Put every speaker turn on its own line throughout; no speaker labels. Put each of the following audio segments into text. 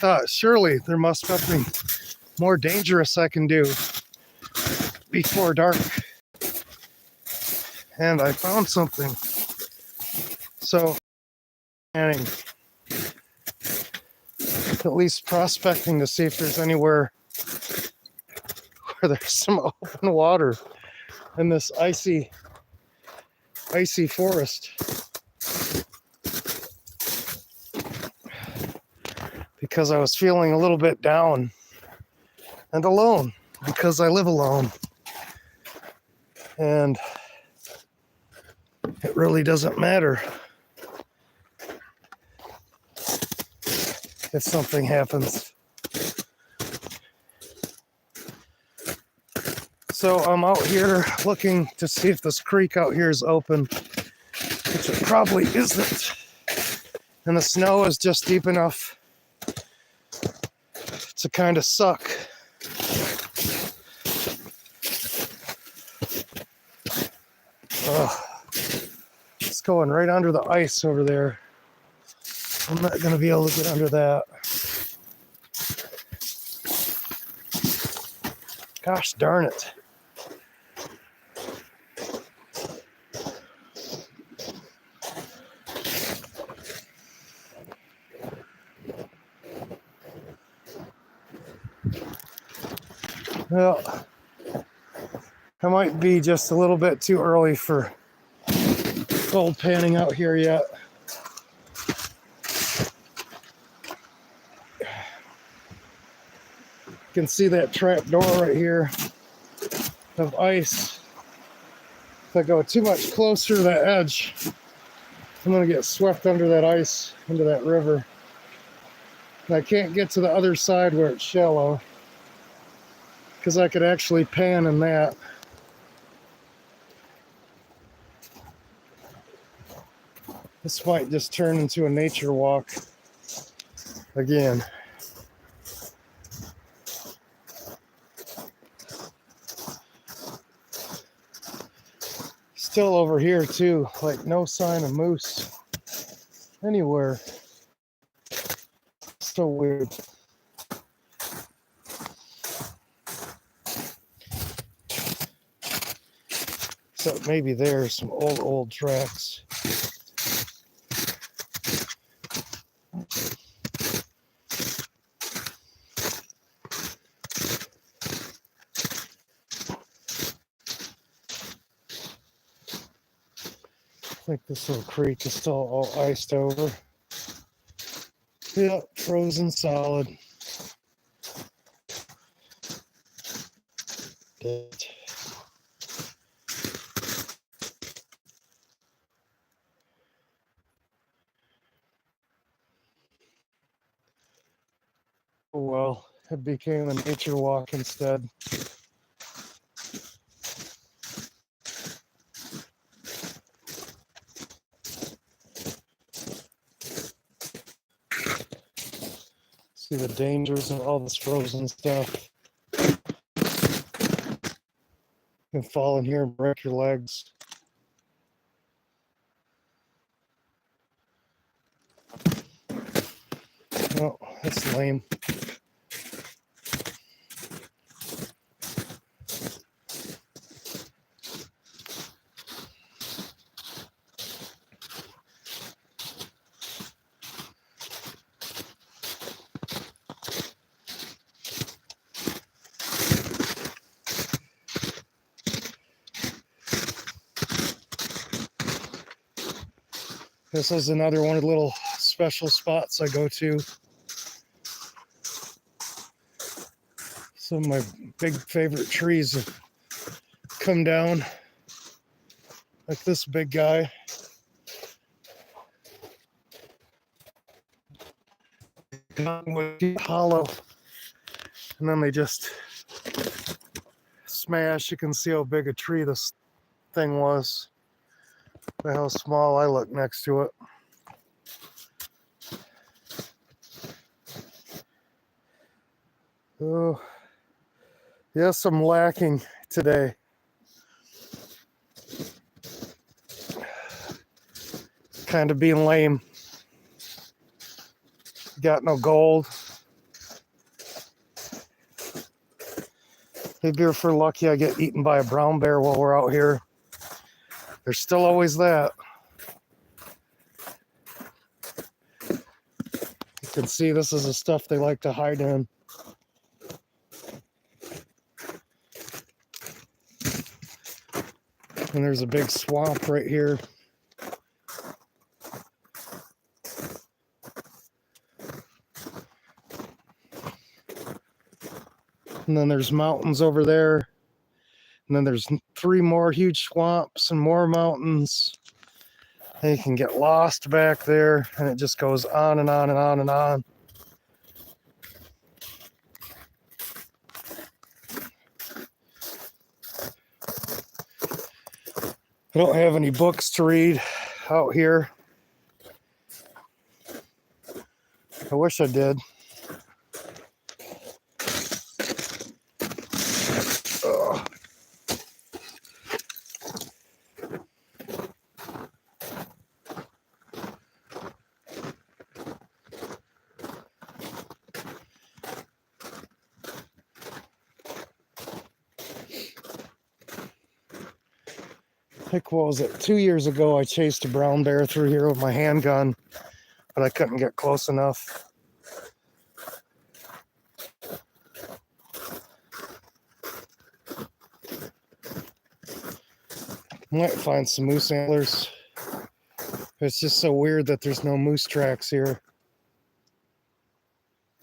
thought surely there must be something more dangerous I can do before dark. And I found something. So, at least prospecting to see if there's anywhere where there's some open water in this icy forest. Because I was feeling a little bit down and alone, because I live alone. And it really doesn't matter if something happens. So I'm out here looking to see if this creek out here is open, which it probably isn't. And the snow is just deep enough to kind of suck. It's going right under the ice over there. I'm not going to be able to get under that. Gosh darn it. Well, I might be just a little bit too early for gold panning out here yet. You can see that trap door right here of ice. If I go too much closer to that edge, I'm going to get swept under that ice into that river. And I can't get to the other side where it's shallow, because I could actually pan in that. This might just turn into a nature walk again. Still over here too, like no sign of moose anywhere. So weird. So maybe there's some old tracks. I think this little creek is still all iced over. Yep, frozen solid. Oh well, it became a nature walk instead. See the dangers of all this frozen stuff. You can fall in here and break your legs. Oh, that's lame. This is another one of the little special spots I go to. Some of my big favorite trees have come down, like this big guy. Hollow, and then they just smash. You can see how big a tree this thing was, and how small I look next to it. Oh, yes, I'm lacking today. Kind of being lame. Got no gold, Maybe if we're lucky, I get eaten by a brown bear while we're out here. There's still always that. You can see this is the stuff they like to hide in. And there's a big swamp right here. And then there's mountains over there. And then there's 3 more huge swamps and more mountains. And you can get lost back there. And it just goes on and on and on and on. I don't have any books to read out here. I wish I did. Ugh. Heck, what was it? 2 years ago, I chased a brown bear through here with my handgun, but I couldn't get close enough. Might find some moose antlers. It's just so weird that there's no moose tracks here.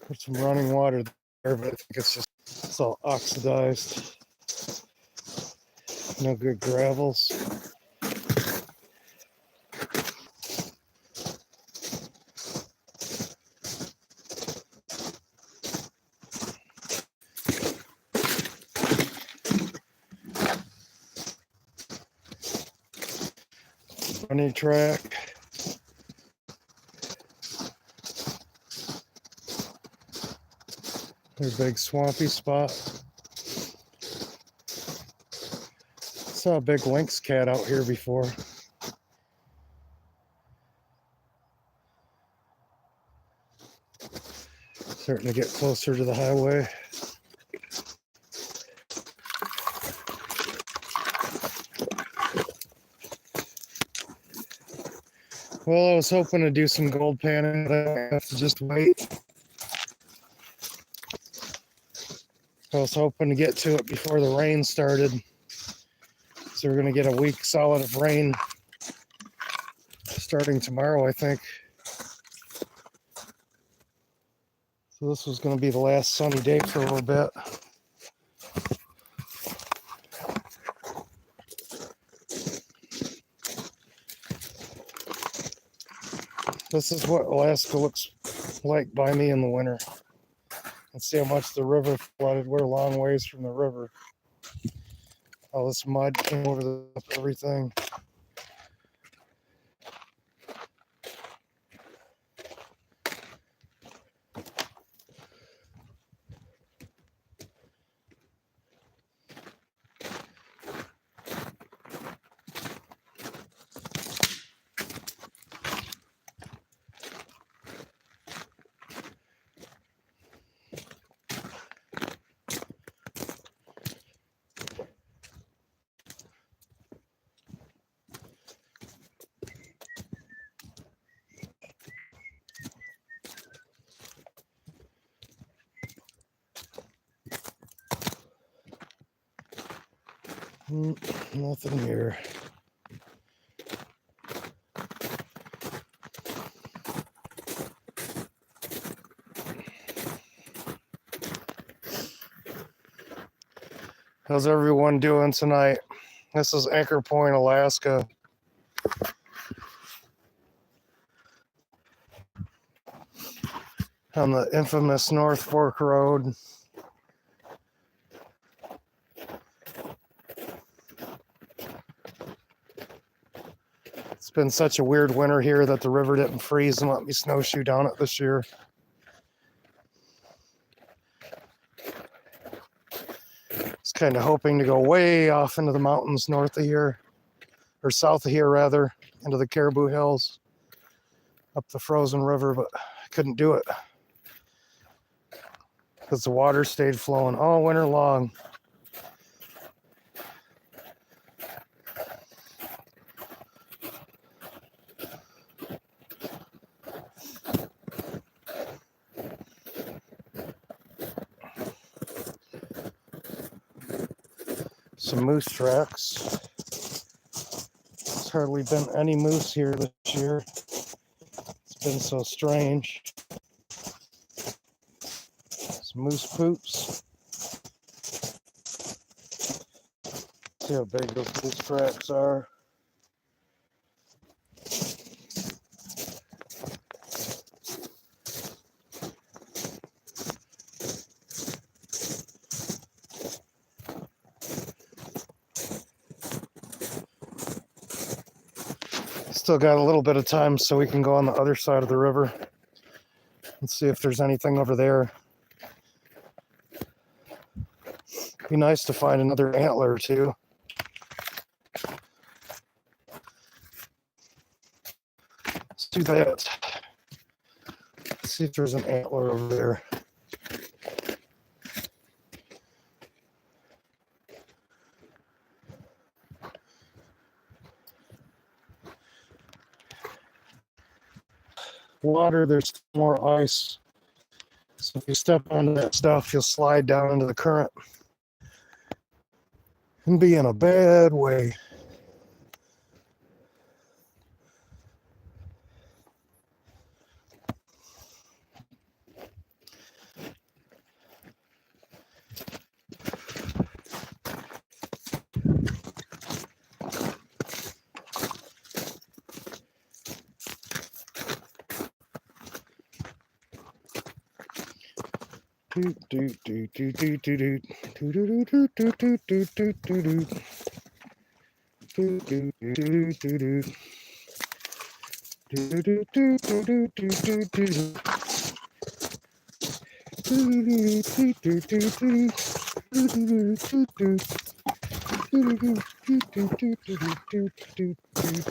There's some running water there, but I think it's all oxidized. No good gravels. Running track. There's a big swampy spot. Saw a big lynx cat out here before. Starting to get closer to the highway. Well, I was hoping to do some gold panning, but I have to just wait. I was hoping to get to it before the rain started. So we're going to get a week solid of rain starting tomorrow, I think. So this was going to be the last sunny day for a little bit. This is what Alaska looks like by me in the winter. Let's see how much the river flooded. We're a long ways from the river. All this mud came over everything. Nothing here. How's everyone doing tonight? This is Anchor Point, Alaska. On the infamous North Fork Road. It's been such a weird winter here that the river didn't freeze and let me snowshoe down it this year. It's kind of hoping to go way off into the mountains north of here, or south of here rather, into the Caribou Hills, up the frozen river, but I couldn't do it because the water stayed flowing all winter long. some moose tracks. There's hardly been any moose here this year. It's been so strange. Some moose poops. See how big those moose tracks are. Still got a little bit of time, so we can go on the other side of the river and see if there's anything over there. Be nice to find another antler or two. Let's do that. Let's see if there's an antler over there. Water, there's more ice. So if you step onto that stuff, you'll slide down into the current and be in a bad way. Do do do do do do do do do do do do do do do do. Do do do do do do. Do do do do do do do do. Do do do do do do. Do do do do. Do do do do do do do.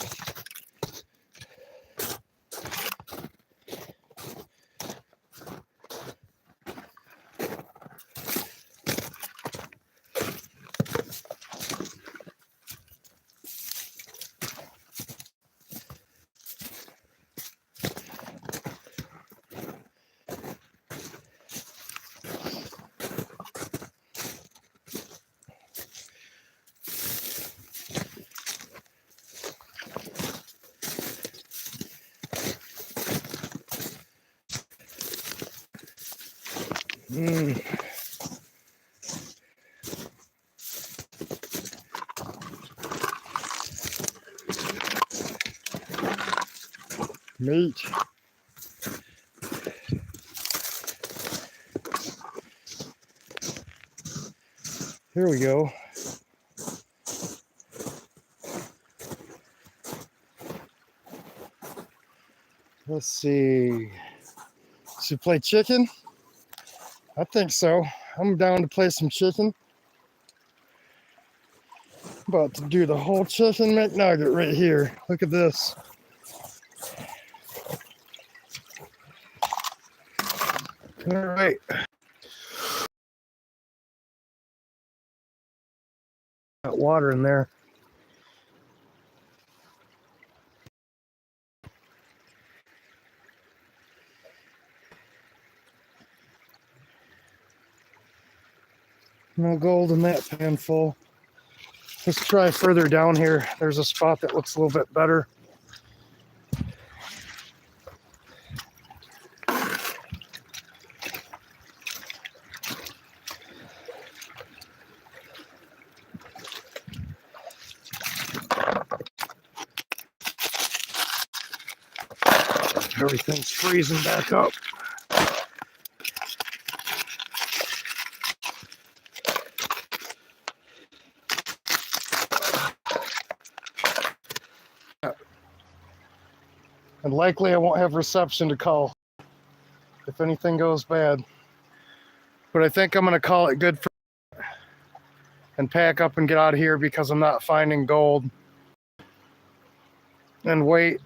Meat. Here we go. Let's see. Should we play chicken? I think so. I'm down to play some chicken. About to do the whole chicken McNugget right here. Look at this. All right. Got water in there. No gold in that pan full. Let's try further down here. There's a spot that looks a little bit better. Everything's freezing back up. And likely I won't have reception to call if anything goes bad. But I think I'm going to call it good for and pack up and get out of here because I'm not finding gold. And wait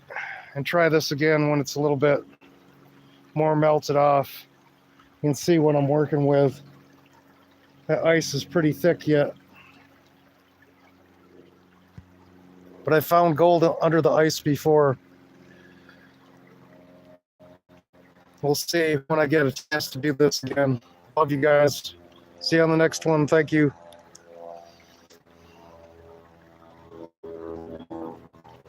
and try this again when it's a little bit more melted off. You can see what I'm working with. That ice is pretty thick yet. But I found gold under the ice before. We'll see when I get a chance to do this again. Love you guys. See you on the next one. Thank you.